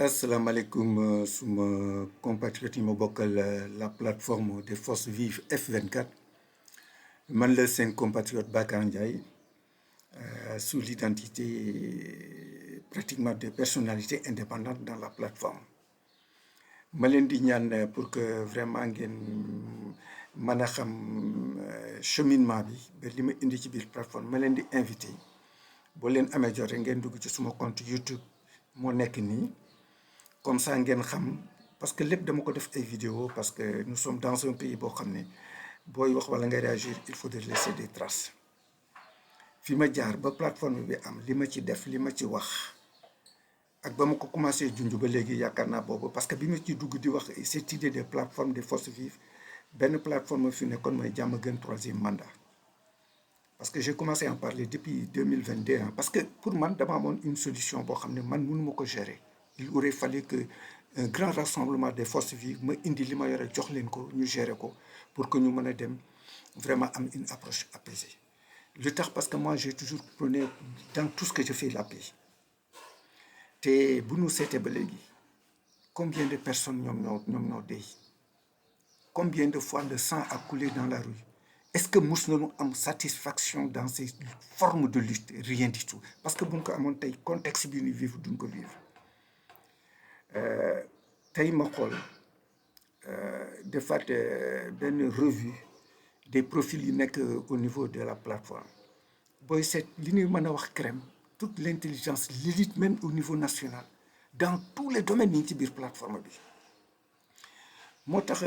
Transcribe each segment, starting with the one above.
asalaamaaleykum suma compatriotes yi ma bokkal la plateforme des forces vives F24 man la seen compatriote Bakar Ndiaye sous l'identité pratiquement de personnalité indépendante dans la plateforme ma leen di ñaan pour que vraiment ngeen mën a xam cheminement bi ba li ma indi ci biir plateforme ma leen di invité boo leen amee jot ngeen dugg ci suma compte YouTube moo nekk nii. Comme ça ngeen xam parce que lépp dama ko def ay vidéo parce que nous sommes dans un pays boo xam ne booy wax wala ngay réagir il faut de laisser des traces fi ma jaar ba plateforme bi am li ma ci def li ma ci wax ak ba ma ko commencé junj ba léegi yaakaar naa boobu parce que bi ma ci dugg di wax cette idée de plateforme des forces vives benn plateforme fi nekkoon mooy Diamaguène troisième mandat parce que j'ai commencé à en parler depuis 2022 parce que pour man dama amoon une solution boo xam ne man mënu ma ko gérer. Il aurait fallu que un grand rassemblement des forces vives ma indi li ma yore jox leen ko ñu gérer ko pour que ñu mën a dem vraiment am une approche apaisée lu tax parce que moi j'ai toujours prôné dans tout ce que je fais la paix te bu ñu seetee ba léegi combien de personnes ñoom ñoo dee combien de fois le sang a coulé dans la rue est-ce que mus nañu am satisfaction dans ces formes de lutte rien du tout parce que buñ ko amoon tey contexte bi ñu vivre duñ ko vivre tey ma xool defaat benn revue des profils yi nekk au niveau de la plateforme booy seet li ñuy mën a wax crème toute l'intelligence l'élite même au niveau national dans tous les domaines yi ci biir plateforme bi moo tax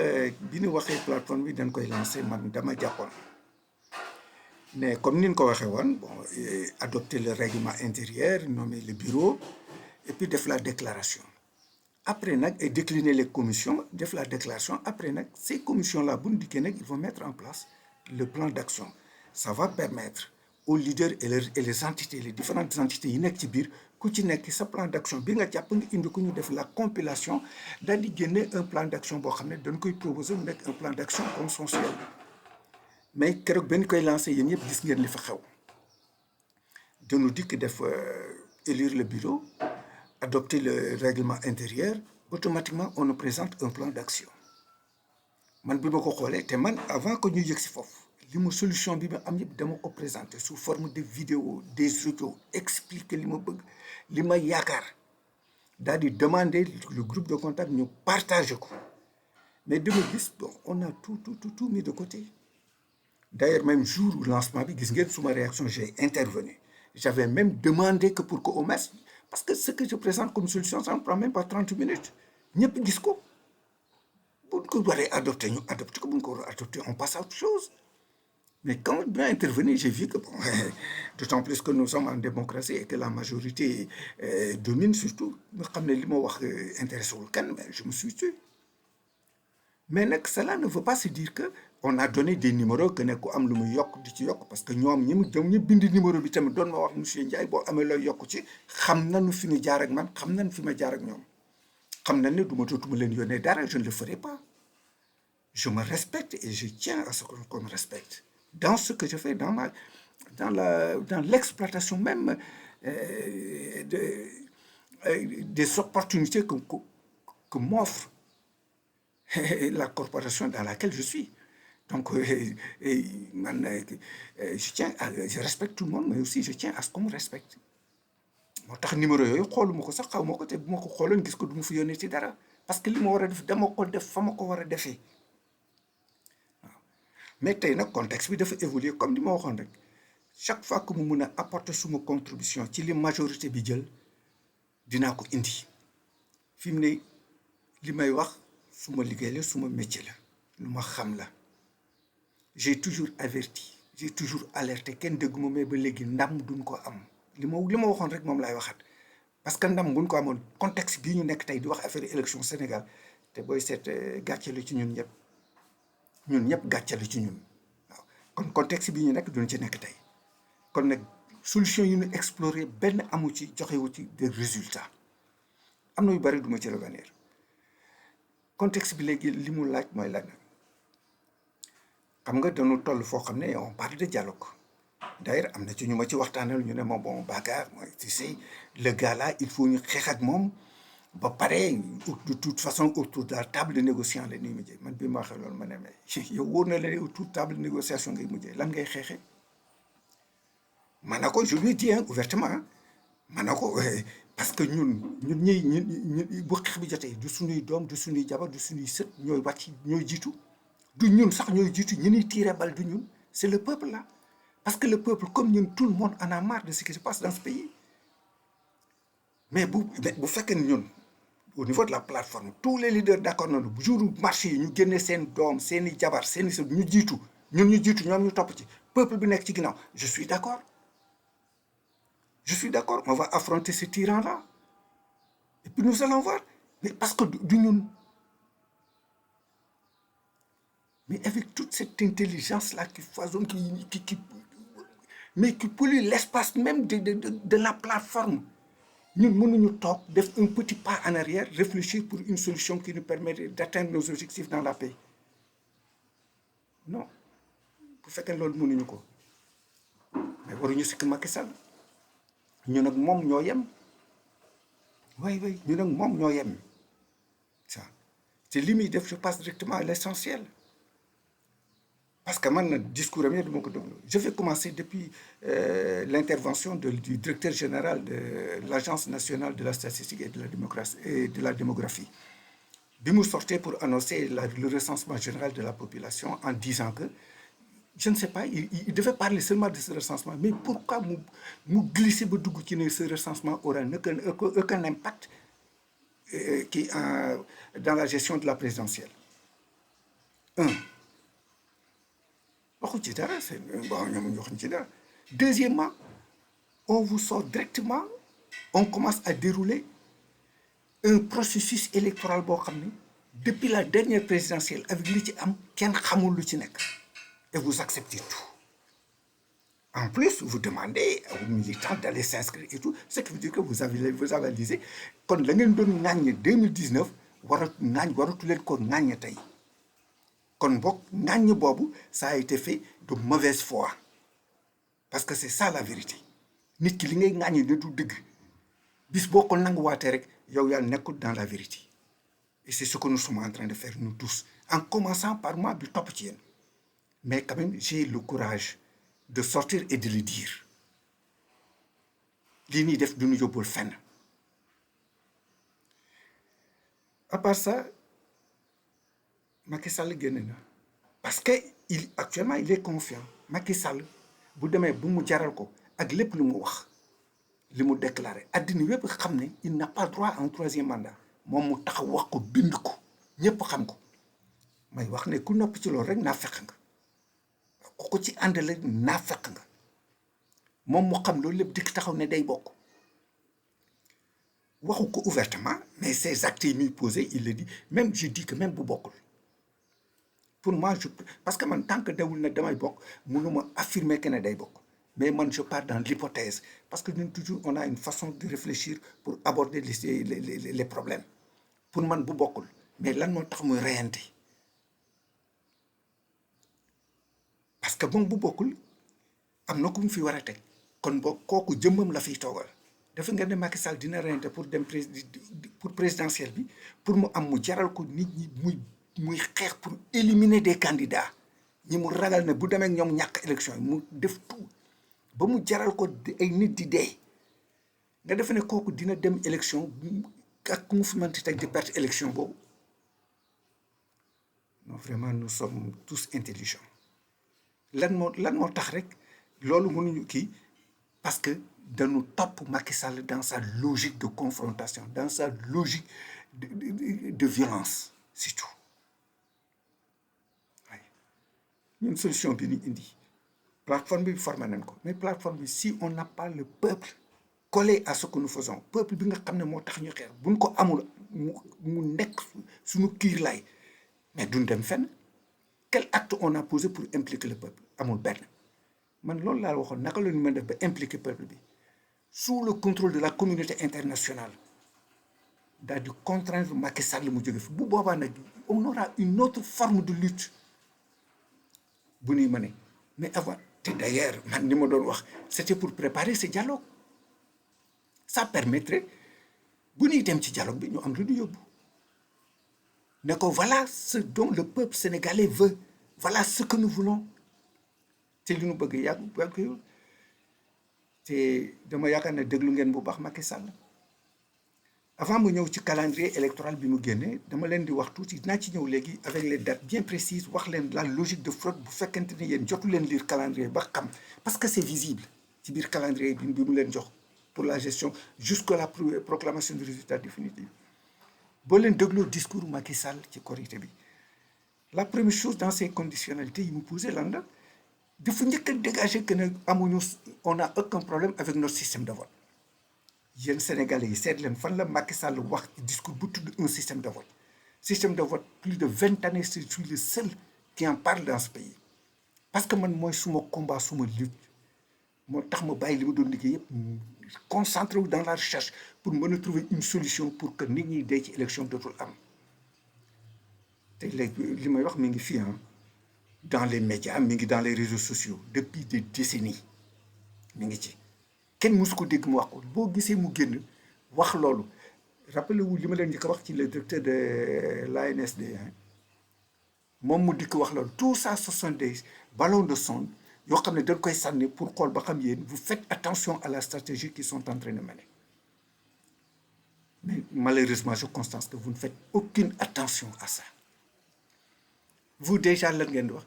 bi ñu waxee plateforme bi dañ koy lancer man dama jàppoon mais comme ni ñu ko waxee woon bon adopter le règlement intérieur nommer le bureau et puis def la déclaration après nag et décliner les commissions def la déclaration après nag ces commissions là bu ñu dikkee nag ils vont mettre en place le plan d'action ça va permettre aux leaders et les entités les différentes entités yi nekk ci biir ku ci nekk sa plan d'action bi nga jàpp nga indi ko ñu def la compilation daal di génne un plan d'action boo xam ne dañ koy proposer mu nekk un plan d'action consensuel mais keroog benn koy lancé yéen ñëpp gis ngeen li fa xew dañu dikk def élire le bureau adopter le règlement intérieur automatiquement on nous présente un plan d'action man bi ma ko xoolee te man avant que ñu yëg si foofu li ma solution bi ma am yëpp dama ko présenter sous forme de vidéo des audios expliquer li ma bëgg li ma yaakaar daal di demander le groupe de contact ñu partager ko mais dama gis bon on a tout mis de côté d'ailleurs même jour lancement bi gis ngeen suma réaction j'ai intervenu j'avais même demandé que pour que au moins parce que ce que je présente comme solution ça ne prend même pas 30 minutes ñëpp gis ko bu ñu ko waree adopté ñu adopté ko bu ñu ko war a adopté on passe à autre chose mais quand je viens intervenir j'ai vu que bon d'autant plus que nous sommes en démocratie et que la majorité domine surtout nga xam ne li ma wax intéressé wul kenn mais je me suis tué mais nag cela ne veut pas se dire que on a donné des numéros que ne ku am lu muy yokk di ci yokk parce que ñoom ñi bind numéro bi tamit doon ma wax monsieur Ndiaye boo amee looy yokk ci xam nañu fi ñu jaar ak man xam nañu fi ma jaar ak ñoom xam nañ ne du ma dootuma leen yónnee dara je ne le ferai pas je me respecte et je tiens à ce qu'on me respecte dans ce que je fais dans l'exploitation même des opportunités que m'offre la corporation dans laquelle je suis donc je respecte tout le monde mais aussi je tiens à ce qu'on me respecte moo tax numéro yooyu xooluma ko sax xaw ma ko te bu ma ko xooloon gis ko du ma fi yónnee ci dara parce que li ma war a def dama ko def fa ma ko war a defee waaw mais tey nag contexte bi dafa évoluer comme li ma waxoon rek chaque fois que mu mun a apporter suma contribution ci li majorité bi jël dinaa ko indi fi mu ne li may wax suma liggéey la suma métier la lu ma xam la j'ai toujours averti j'ai toujours alerté kenn dégguma mais ba léegi ndam duñ ko am li ma waxoon rek moom laay waxaat parce que ndam buñ ko amoon contexte bii ñu nekk tey di wax affaire élection Sénégal te booy seet gàcce la ci ñun ñëpp gàcce la ci ñun waaw kon contexte bii ñu nekk duñ ci nekk tey kon nag solution yi ñu explorer benn amu ci joxewu ci des résultats am na yu bari duma ci revenir contexte bi léegi li mu laaj mooy lan xam nga dañu toll foo xam ne on parle de dialogue d'ailleurs am na ci ñu ma ci waxtaanal ñu ne ma bon Bakar mooy tu sais le gars là il faut ñu xeex ak moom ba pare de toute façon autour de la table de négociation la ñuy mujjee man bi ma waxee loolu ma ne mais yow wóor na la ne autour de table de négociation ngay mujjee lan ngay xeexee ma ne ko je lui dis ouvertement ma ne ko parce que ñun ñun bu xeex bi jotee du suñuy doom du suñuy jabar du suñuy sët ñooy wàcc ñooy jiitu du ñun sax ñooy jiitu ñu ñuy tirer balle du ñun c'est le peuple là parce que le peuple comme ñun tout le monde en a marre de ce qui se passe dans ce pays mais bu fekkee ñun au niveau de la plateforme tous les leaders d'accord nañu bu jour marché yi ñu génne seen doom seen i jabar seen i sët ñu jiitu ñun ñu jiitu ñoom ñu topp ci peuple bi nekk ci ginnaaw je suis d'accord on va affronter ce tyran là et puis nous allons voir mais parce que du ñun mais avec toute cette intelligence là qui foisonne qui pollue l'espace même de la plateforme ñun mënuñu toog def un petit pas en arrière réfléchir pour une solution qui nous permet d'atteindre nos objectifs dans la paix non bu fekkee loolu mënuñu ko mais waruñu sikk Macky Sall ñun ak moom ñoo yem oui ñun ak moom ñoo yem ça te li muy def je passe directement à l'essentiel parce que man discours am du ma ko déglu je vais commencer depuis l'intervention du directeur général de l'Agence nationale de la statistique et de la démographie bi mu sortee pour annoncer le recensement général de la population en disant que je ne sais pas il devait parler seulement de ce recensement mais pourquoi mu glisser ba dugg ci ne ce recensement aura aucun impact dans la gestion de la présidentielle waxu ci dara c'est bon ñoom ñu waxuñ ci dara deuxièmement on vous sort directement on commence à dérouler un processus électoral boo xam ne depuis la dernière présidentielle avec li ci am kenn xamul lu ci nekk et vous acceptez tout en plus vous demandez aux militants d'aller s'inscrire et tout ce qui veut dire que vous avalisez kon la ngeen doon ŋàññe 2019 waratu leen ko ŋàññe tey kon boog ŋàññ boobu ça a été fait de mauvaise foi parce que c'est ça la vérité nit ki li ngay ŋàññ ne du dëgg bis boo ko nanguwaatee rek yow yaa nekkul dans la vérité et c'est ce que nous sommes en train de faire nous tous en commençant par moi bi topp ci yéen mais quand même j'ai le courage de sortir et de le dire lii nii def du ñu yóbbul fenn à part ça Macky Sall génn na parce que actuellement il est confiant Macky Sall bu demee bu mu jaral ko ak lépp lu mu wax li mu déclaré addina yépp xam ne il n'a pas droit à un troisième mandat moom mu taxaw wax ko bind ko ñépp xam ko may wax ne ku nopp ci loolu rek naa fekk nga ku ko ci àndale naa fekk nga moom mu xam loolu lépp dikk taxaw ne day bokk waxu ko ouvertement mais ses actes yi muy posé il le dit même je dis que même bu bokkul pour moi parce que man tant que dewul ne damay bokk mënuma affirmer que ne day bokk mais man je pars dans l'hypothèse parce que ñun toujours on a une façon de réfléchir pour aborder les problèmes pour man bu bokkul mais lan moo tax muy reyante parce que moom bu bokkul am na ku mu fi war a teg kon boog kooku jëmmam la fiy toogal dafa nga ne Macky Sall dina reyante pour dem pour présidentielle bi pour mu am mu jaral ko nit ñi muy xeex pour éliminer des candidats ñi mu ragal ne bu demee ñoom ñàkk élection yi mu def tout ba mu jaral ko ay nit di dee nga defe ne kooku dina dem élection ak ku mu fi mënti teg di perte élection boobu non vraiment nous sommes tous intelligents lan moo tax rek loolu mënuñu kii parce que dañu topp Macky Sall dans sa logique de confrontation dans sa logique de violence c'est tout ñun solution bi ñu indi plateforme bi formé nañ ko mais plateforme bi si on n'a pas le peuple collé à ce que nous faisons peuple bi nga xam ne moo tax ñu xeex buñ ko amul mu nekk suñu kiir lay mais duñ dem fenn quel acte on a posé pour impliquer le peuple amul benn man loolu laa waxoon naka la ñu mën def ba impliquer peuple bi sous le contrôle de la communauté internationale daal di contraindre Macky Sall mu jóge fi bu boobaa nag on aura une autre forme de lutte bu ñuy mëne mais avant te d'ailleurs man ni ma doon wax c'était pour préparer ce dialogue ça permettrait bu ñuy dem ci dialogue bi ñu am lu ñu yóbbu ne ko voilà ce dont le peuple sénégalais veut voilà ce que nous voulons te li ñu bëgg yàgg te dama yaakaar ne déglu ngeen bu baax Macky Sall avant mu ñëw ci calendrier électoral bi mu génnee dama leen di wax tuuti dinaa ci ñëw léegi avec les dates bien précises wax leen la logique de fraude bu fekkente ni yéen jotu leen lire calendrier ba xam parce que c'est visible ci biir calendrier bi mu leen jox pour la gestion jusqu'à la proclamation du résultat définitif boo leen dégloo discours Macky Sall ci Korité bi la première chose dans ces conditionnalités yi mu posé lan la dafa njëkk a dégager que ne amuñu on a aucun problème avec notre système de vote yéen Sénégalais yi seet leen fan la Macky Sall wax ci discours bu tudd un système de vote plus de 20 années je suis le seul qui en parle dans ce pays parce que man mooy suma combat suma lutte moo tax ma bàyyi li ma doon liggéey yëpp concentré wu dans la recherche pour mën a trouver une solution pour que nit ñi dee ci élection dootul am te léegi li may wax mi ngi fii dans les médias mi ngi dans les réseaux sociaux depuis des décennies mi ngi ci kenn mësu ko dégg mu wax ko boo gisee mu génn wax loolu rappelez-vous li ma leen njëkk a wax ci le directeur de l'ANSD moom mu dikk wax loolu tout ça ce sont des ballons de sonde yoo xam ne dañ koy sànni pour xool ba xam yéen vous faites attention à la stratégie qu'ils sont en train de mener mais malheureusement je constate que vous ne faites aucune attention à ça vous déjà lan ngeen di wax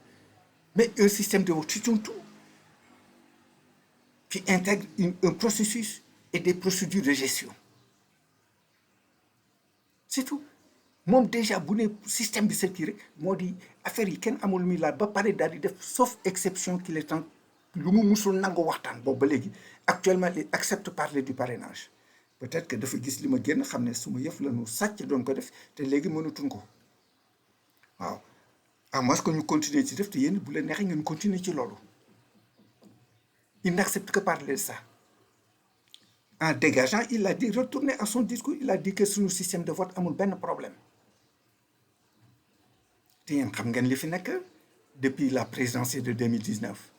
mais un système de vote c'est un tout qui intègre un processus et des procédures de gestion c'est tout moom déjà bu ne système bi c'est rek moo di affaire yi kenn amul mi laal ba pare daal di def sauf exception qu'il est temps lu mu musul nangu waxtaan boobu ba léegi actuellement il accepte parler du parrainage peut-être que dafa gis li ma génn xam ne suma yëf la ñu sàcc doon ko def te léegi mënatuñ ko waaw à moins que ñu continuer ci def te yéen bu leen neexee ngeen continuer ci loolu il n'accepte que parler de ça en dégageant il a dit retourner à son discours il a dit que suñu système de vote amul benn problème te yéen xam ngeen li fi nekk depuis la présidentielle de 2019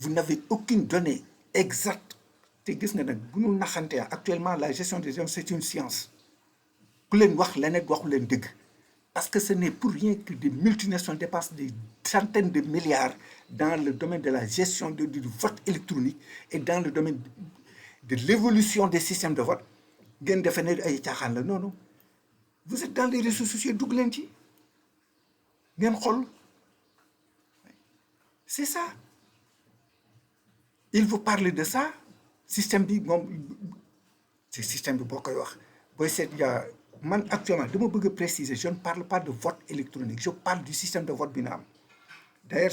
vous n'avez aucune donnée exacte te gis nga nag bu ñu naxante actuellement la gestion des gens c'est une science ku leen wax leneen waxu leen dëgg parce que ce n'est pour rien que des multinationales dépassent des centaines de milliards dans le domaine de la gestion du vote électronique et dans le domaine de l'évolution des systèmes de vote ngeen defe ne ay caaxaan la non vous êtes dans les réseaux sociaux dugg leen ci ngeen xool c'est ça il vous parle de ça système bi moom c'est système bi boo koy wax booy seet yaa man actuellement dama bëgg a préciser je ne parle pas de vote électronique je parle du système de vote bi na am d'ailleurs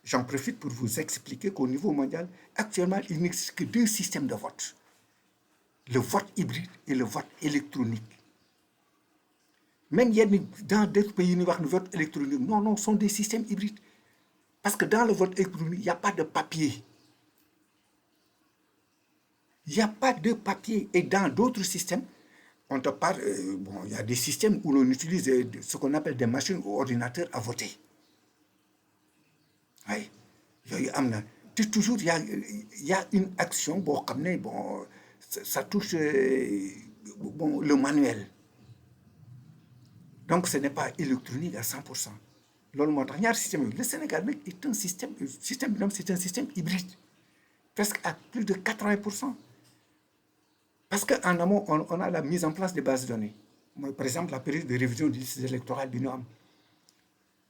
j'en profite pour vous expliquer qu'au niveau mondial actuellement il n'existe que 2 systèmes de vote le vote hybride et le vote électronique même yenn dans d'autres pays ñu wax ne vote électronique non sont des systèmes hybrides parce que dans le vote électronique il n'y a pas de papier et dans d'autres systèmes on te parle il y a des systèmes où l'on utilise ce qu'on appelle des machines ou ordinateurs à voter oui yooyu am na te toujours il y a une action boo xam ne ça touche le manuel donc ce n'est pas électronique à 100% loolu moo tax ñaari système le Sénégal nag est un système bi c'est un système hybride presque à plus de 80%. Parce qu'en amont, on a la mise en place des bases de données. Moi, par exemple, la période de révision des listes électorales du NOAM.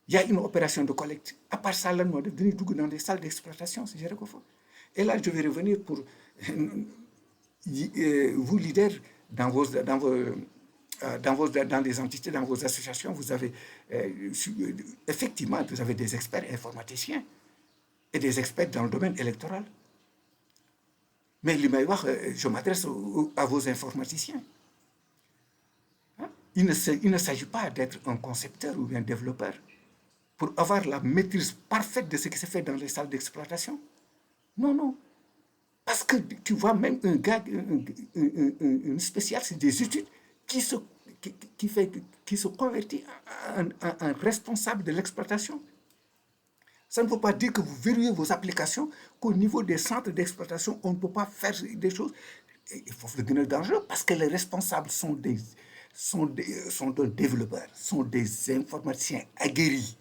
Il y a une opération de collecte. À part ça, là, nous devons venir dans des salles d'exploitation, si j'ai recouvert. Et là, je vais revenir pour vous, leaders, dans les entités, dans vos associations, vous avez effectivement, vous avez des experts informaticiens et des experts dans le domaine électoral. Mais je m'adresse à vos informaticiens. Il ne s'agit pas d'être un concepteur ou un développeur pour avoir la maîtrise parfaite de ce qui se fait dans les salles d'exploitation. Non. Parce que tu vois même un gars, un spécialiste des études qui se convertit en responsable de l'exploitation. Ça ne veut pas dire que vous verrouillez vos applications, qu'au niveau des centres d'exploitation, on ne peut pas faire des choses. il faut le gën a dangereux parce que les responsables sont des développeurs, sont des informaticiens aguerris.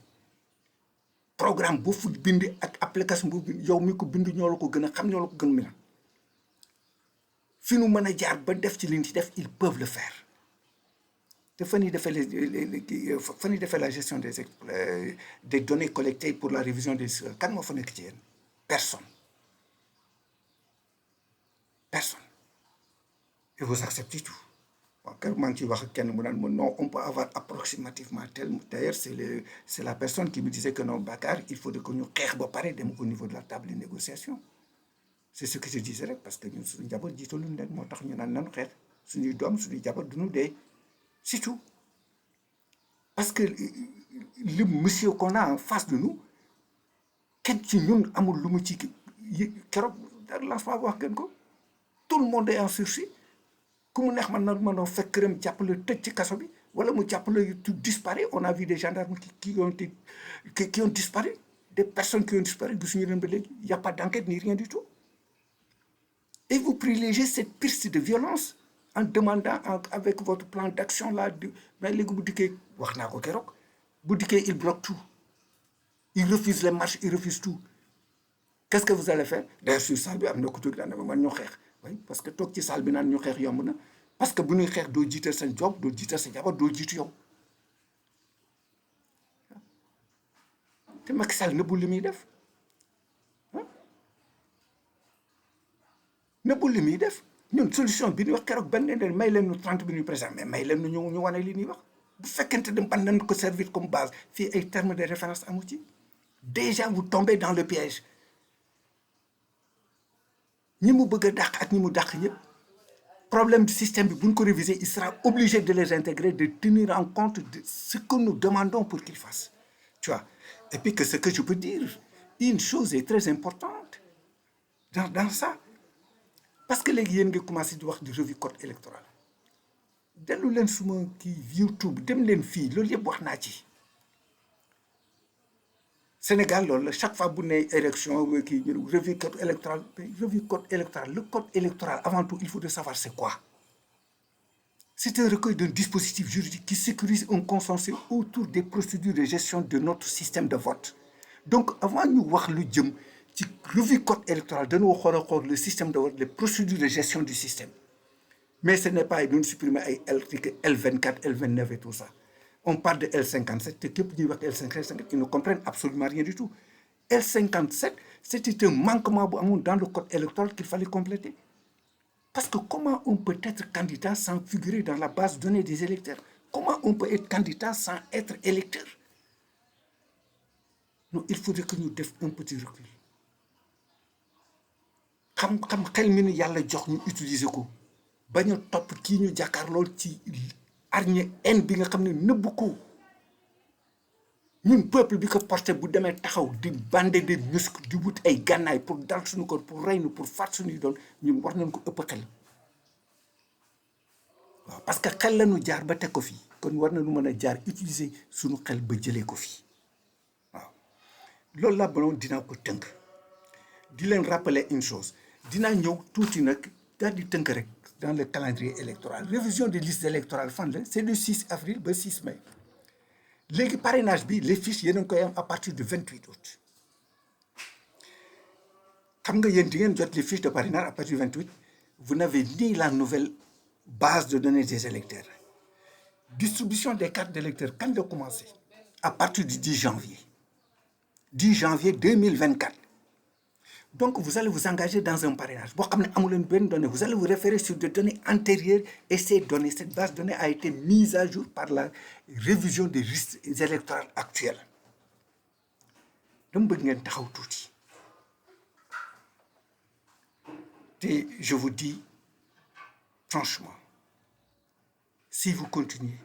Programme boo fu bind ak application boo bind yow mi ko bind ñoo la ko gën a xam, ñoo la ko gën a mën. Fi nu mën a jaar ba def ci li ñu ci def, ils peuvent le faire. te fan yii defee la gestion des données collectées pour la révision des kan moo fa nekk ci yéen? Personne. Et vous acceptez tout. Maa ngi ciy wax ak kenn mu naan non, on peut avoir approximativement tel. D'ailleurs, c'est la personne qui me disait que non, Bakar, il faut que ñu xeex ba pare dem au niveau de la table de négociation. C'est ce que je disais rek parce que ñun suñu njaboot jiitaluñ leen moo tax ñu naan nanu xeex suñuy doom suñuy njaboot duñu dee. C'est tout. Parce que le monsieur qu'on a en face de nous, kenn ci ñun amul lu mu ci keroog lancement wax ngeen ko, tout le monde est en sursis. ku mu neex man na mënoo fekk këram jàpp la tëj ci kaso bi wala mu jàpp la tu disparais. On a vu des gendarmes qui ont disparu, des personnes qui ont disparu gisuñu leen ba léegi. Il n'y a pas d'enquête ni rien du tout. Et vous privilégiez cette piste de violence en demandant avec votre plan d'action là mais léegi bu dikkee wax naa ko keroog bu dikkee il bloque tout, il refuse les marches, il refuse tout. Qu'est-ce que vous allez faire? D'ailleurs sur salle bi am na ko tudd daan na man ñu xeex. Oui, parce que toog ci salle bi naan ñu xeex yomb na parce que bu ñuy xeex doo jiital sa job, doo jiital sa jabar, doo jiitu yow. te Macky Sall nëbbul li muy def nëbbul li muy def. ñun solution bi ñu wax keroog benn ne may leen ñu 30 minutes présent mais may leen ñu wane li ñuy wax. bu fekkente ne ban nañ ko servir comme base fii ay termes de référence amu ci. Déjà vous tombez dans le piège. ñi mu bëgg a dàq ak ñi mu dàq ñëpp problème du système bi bu ñu ko réviser, il sera obligé de les intégrer, de tenir en compte de ce que nous demandons pour qu'ils fassent. Tu vois. Et puis que ce que je peux dire, une chose est très importante dans ça. Parce que léegi yéen ngi commencé di wax di revue code électoral. dellu leen suma kii YouTube dem leen fii loolu yëpp wax naa ci. Sénégal loolu la chaque fois bu ne élection kii revue code électoral, revue code électoral. Le code électoral avant tout il faut de savoir c'est quoi. C'est un recueil d'un dispositif juridique qui sécurise un consensus autour des procédures de gestion de notre système de vote. Donc avant ñu wax lu jëm ci revue code électoral dañoo xool le système de vote, les procédures de gestion du système. Mais ce n'est pas de supprimer ay article L24, L29 et tout ça. On parle de L57, te képp ñuy wax L57 ils ne comprennent absolument rien du tout. L57, c'était un manquement bu amoon dans le code électoral qu'il fallait compléter. Parce que comment on peut être candidat sans figurer dans la base de données des électeurs? Comment on peut être candidat sans être électeur? Non, il faudrait que nous fassions un petit recul. xam xel mi nu yàlla jox ñu utiliser ko bañ a topp kii ñu jàkkaarlool ci arñe haine bi nga xam ne nëbbu ko. ñun peuple bi ko porté bu demee taxaw di bander des muscles di wut ay gànnaay pour dal suñu ko pour rey nu pour faat suñuy doon ñun war nañ ko ëpp xel. waaw parce que xel la ñu jaar ba teg ko fii kon war nañu mën a jaar utiliser suñu xel ba jëlee ko fii waaw. loolu laa bëggoon dinaa ko tënk di leen rappeler une chose dinaa ñëw tuuti nag daal di tënk rek dans le calendrier électoral. Révision des listes électorales fan la c'est du 6 avril ba 6 mai. léegi parrainage bi les fiches yéen a ngi koy am à partir du 28 août. xam nga yéen di ngeen jot les fiches de parrainage à partir du 28. Vous n'avez ni la nouvelle base de données des électeurs. Distribution des cartes d'électeurs kañ la commencé? À partir du 10 janvier. 10 janvier 2024. Donc vous allez vous engager dans un parrainage boo xam ne amu leen benn donnée. Vous allez vous référer sur des données antérieures et ces données, cette base de données a été mise à jour par la révision des listes électorales actuelles. dama bëgg ngeen taxaw tuuti te je vous dis franchement, si vous continuez,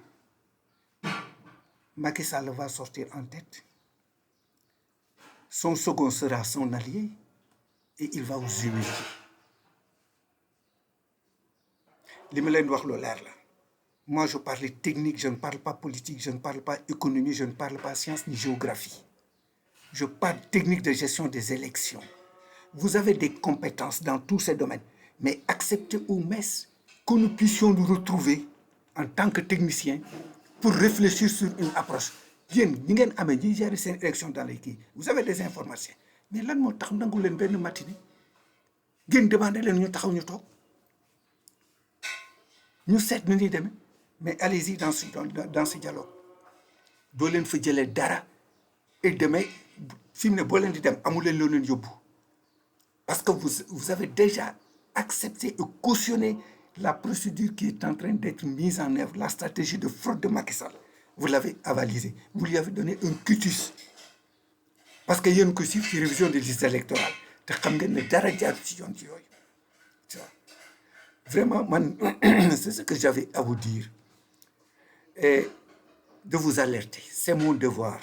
Macky Sall va sortir en tête. Son second sera son allié et il va vous humilier. li ma leen wax lu leer la. Moi je parle technique, je ne parle pas politique, je ne parle pas économie, je ne parle pas science ni géographie. Je parle technique de gestion des élections. Vous avez des compétences dans tous ces domaines. mais accepter au moins que nous puissions nous retrouver en tant que techniciens pour réfléchir sur une approche. Yéen ñi ngeen amee ñi gérer seen élection dans les kii vous avez des informations mais lan moo tax nangu leen benn matinée ngeen demandé leen ñu taxaw ñu toog ñu seet nu ñuy demee mais allez-y dans ce dialogue doo leen fa jëlee dara et demain fi mu ne boo leen di dem amu leen loo leen yóbbu parce que vous avez déjà accepté et cautionné la procédure qui est en train d'être mise en œuvre, la stratégie de fraude de Macky Sall. Vous l'avez avalisé. Vous lui avez donné un cutus. Parce qu'il y a une question de révision des listes électorales. Vraiment, c'est ce que j'avais à vous dire. Et de vous alerter. C'est mon devoir.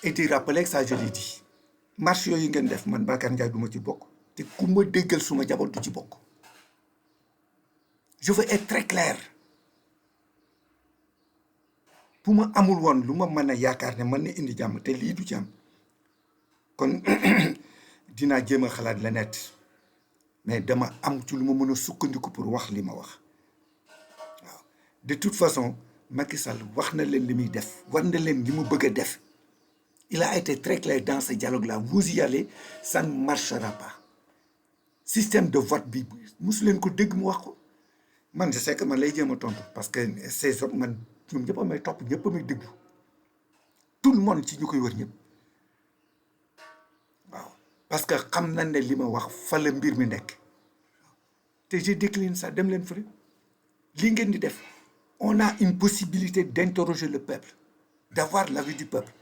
Et de rappeler que ça, je l'ai dit. Marche yooyu ngeen def man Bakar Ndiaye du ma ci bokk te ku ma déggal suma jaboot du ci bokk. Je veux être très clair. bu ma amul woon lu ma mën a yaakaar ne mën na indi jàmm te lii du jàmm kon dinaa jéem a xalaat la net mais dama am ci lu ma mën a sukkandiku pour wax li ma wax waaw de toute façon Macky Sall wax na leen li muy def war na leen li mu bëgg a def il a été très clair dans ce dialogue-là vous y allez ça ne marchera pas système de vote bi mosu leen ko dégg mu wax ko man je sais que man lay jéem a tontu parce que ces autres man ñoom ñëpp a may topp ñëpp a may déglu tout le monde ci ñu koy wër ñëpp waaw parce que xam nañ ne li ma wax fa la mbir mi nekk te je décline ça dem leen fële li ngeen di def on a une possibilité d'interroger le peuple d'avoir l'avis du peuple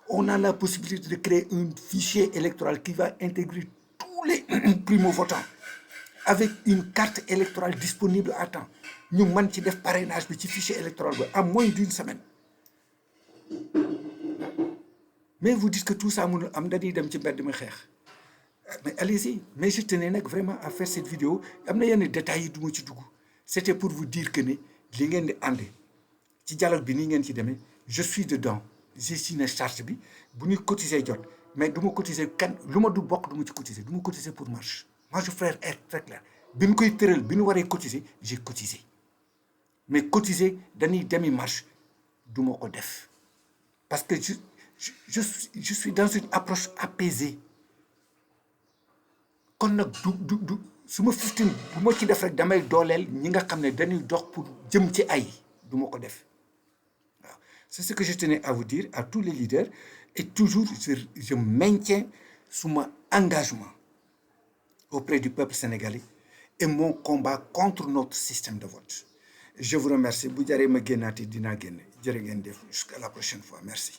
on a la possibilité de créer un fichier électoral qui va intégrer tous les primo-votants avec une carte électorale disponible à temps ñu mën ci def parrainage bi ci fichier électoral bi en moins d'une semaine mais vous dites que tout ça mënul am dañuy dem ci mbedd mi xeex mais allez-y mais je tenais nag vraiment à faire cette vidéo am na yenn détails yi du ma ci dugg c'était pour vous dire que ni li ngeen di àndi ci dialogue bi nii ngeen ci demee je suis dedans j'ai signé charte bi bu ñuy cotiser jot mais du ma cotiser kan lu ma du bokk du ma ci cotiser du ma cotiser pour marche moi je préfère être très clair bi ñu koy tëral bi ñu waree cotiser j'ai cotisé mais cotiser dañuy demi marche du ma ko def parce que je suis dans une approche apaisée kon nag du su ma fiftin bu ma ci def rek damay dooleel ñi nga xam ne dañuy dox pour jëm ci ay du ma ko def waaw c'est ce que je tenais à vous dire à tous les leaders et toujours je maintiens suma engagement auprès du peuple sénégalais et mon combat contre notre système de vote je vous remercie bu jaree ma génnaati dinaa génne jërë ngeen def jusqu'à la prochaine fois merci